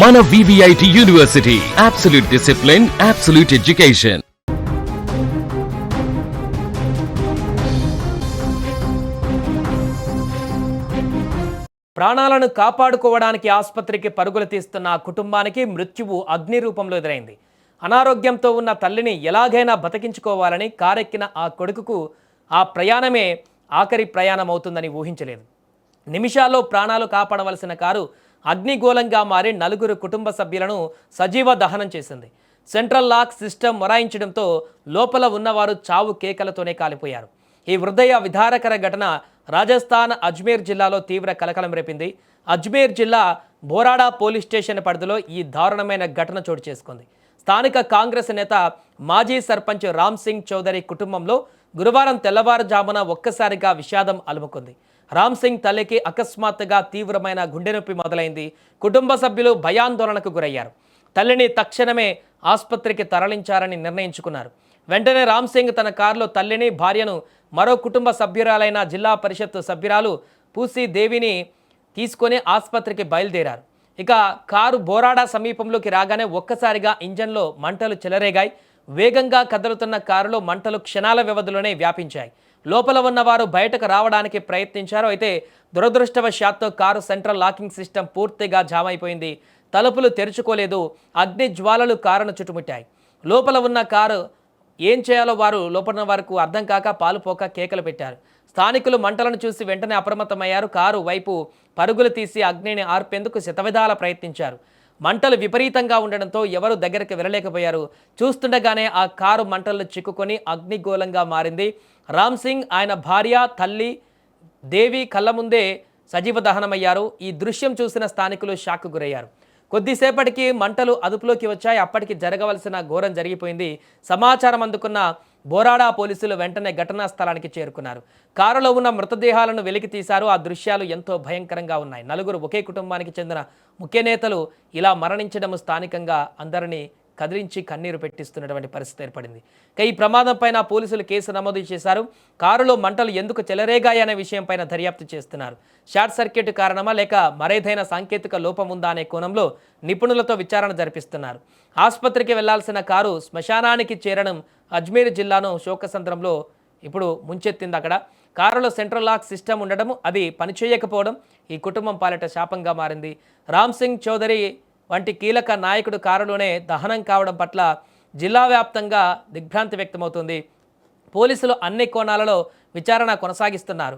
మన VVIT university, absolute discipline, absolute education. ప్రాణాలను కాపాడుకోవడానికి ఆసుపత్రికి పరుగులు తీస్తున్న ఆ కుటుంబానికి మృత్యువు అగ్ని రూపంలో ఎదురైంది. అనారోగ్యంతో ఉన్న తల్లిని ఎలాగైనా బతికించుకోవాలని కారెక్కిన ఆ కొడుకుకు ఆ ప్రయాణమే ఆఖరి ప్రయాణం అవుతుందని ఊహించలేదు. నిమిషాల్లో ప్రాణాలు కాపాడవలసిన కారు అగ్నిగోళంగా మారి నలుగురు కుటుంబ సభ్యులను సజీవ దహనం చేసింది. సెంట్రల్ లాక్ సిస్టమ్ మొరాయించడంతో లోపల ఉన్నవారు చావు కేకలతోనే కాలిపోయారు. ఈ హృదయ విదారకర ఘటన రాజస్థాన్ అజ్మీర్ జిల్లాలో తీవ్ర కలకలం రేపింది. అజ్మీర్ జిల్లా బోరాడా పోలీస్ స్టేషన్ పరిధిలో ఈ దారుణమైన ఘటన చోటు చేసుకుంది. స్థానిక కాంగ్రెస్ నేత మాజీ సర్పంచ్ రామ్ సింగ్ చౌదరి కుటుంబంలో గురువారం తెల్లవారుజామున ఒక్కసారిగా విషాదం అలుముకుంది. రామ్ సింగ్ తల్లికి అకస్మాత్తుగా తీవ్రమైన గుండె నొప్పి మొదలైంది. కుటుంబ సభ్యులు భయాందోళనకు గురయ్యారు. తల్లిని తక్షణమే ఆసుపత్రికి తరలించారని నిర్ణయించుకున్నారు. వెంటనే రామ్ సింగ్ తన కారులో తల్లిని, భార్యను, మరో కుటుంబ సభ్యురాలైన జిల్లా పరిషత్ సభ్యురాలు పూసి దేవిని తీసుకొని ఆసుపత్రికి బయలుదేరారు. ఇక కారు బోరాడా సమీపంలోకి రాగానే ఒక్కసారిగా ఇంజన్లో మంటలు చెలరేగాయి. వేగంగా కదులుతున్న కారులో మంటలు క్షణాల వ్యవధిలోనే వ్యాపించాయి. లోపల ఉన్నవారు బయటకు రావడానికి ప్రయత్నించారు. అయితే దురదృష్టవశాత్తు కారు సెంట్రల్ లాకింగ్ సిస్టమ్ పూర్తిగా జామ్ అయిపోయింది. తలుపులు తెరుచుకోలేదు. అగ్ని జ్వాలలు కారును చుట్టుముట్టాయి. లోపల ఉన్న కారు ఏం చేయాలో లోపల వారికి అర్థం కాక పాలుపోక కేకలు పెట్టారు. స్థానికులు మంటలను చూసి వెంటనే అప్రమత్తమయ్యారు. కారు వైపు పరుగులు తీసి అగ్నిని ఆర్పేందుకు శతవిధాల ప్రయత్నించారు. మంటలు విపరీతంగా ఉండడంతో ఎవరు దగ్గరికి వెళ్ళలేకపోయారు. చూస్తుండగానే ఆ కారు మంటల్లో చిక్కుకొని అగ్నిగోళంగా మారింది. రామ్ సింగ్, ఆయన భార్య, తల్లి దేవి కళ్ళ ముందే సజీవ దహనమయ్యారు. ఈ దృశ్యం చూసిన స్థానికులు షాక్కు గురయ్యారు. కొద్దిసేపటికి మంటలు అదుపులోకి వచ్చాయి. అప్పటికి జరగవలసిన ఘోరం జరిగిపోయింది. సమాచారం అందుకున్న బోరాడా పోలీసులు వెంటనే ఘటనా స్థలానికి చేరుకున్నారు. కారులో ఉన్న మృతదేహాలను వెలికి తీశారు. ఆ దృశ్యాలు ఎంతో భయంకరంగా ఉన్నాయి. నలుగురు ఒకే కుటుంబానికి చెందిన ముఖ్య నేతలు ఇలా మరణించడం స్థానికంగా అందరినీ కదిలించి కన్నీరు పెట్టిస్తున్నటువంటి పరిస్థితి ఏర్పడింది. ఈ ప్రమాదం పైన పోలీసులు కేసు నమోదు చేశారు. కారులో మంటలు ఎందుకు చెలరేగాయనే విషయంపైన దర్యాప్తు చేస్తున్నారు. షార్ట్ సర్క్యూట్ కారణమా లేక మరేదైనా సాంకేతిక లోపం ఉందా అనే కోణంలో నిపుణులతో విచారణ జరిపిస్తున్నారు. ఆసుపత్రికి వెళ్లాల్సిన కారు శ్మశానానికి చేరడం అజ్మీర్ జిల్లాను శోకసంద్రంలో ఇప్పుడు ముంచెత్తింది. అక్కడ కారులో సెంట్రల్ లాక్ సిస్టమ్ ఉండడం, అది పనిచేయకపోవడం ఈ కుటుంబం పాలిట శాపంగా మారింది. రామ్ సింగ్ చౌదరి వంటి కీలక నాయకుడు కారులోనే దహనం కావడం పట్ల జిల్లా వ్యాప్తంగా దిగ్భ్రాంతి వ్యక్తమవుతుంది. పోలీసులు అన్ని కోణాలలో విచారణ కొనసాగిస్తున్నారు.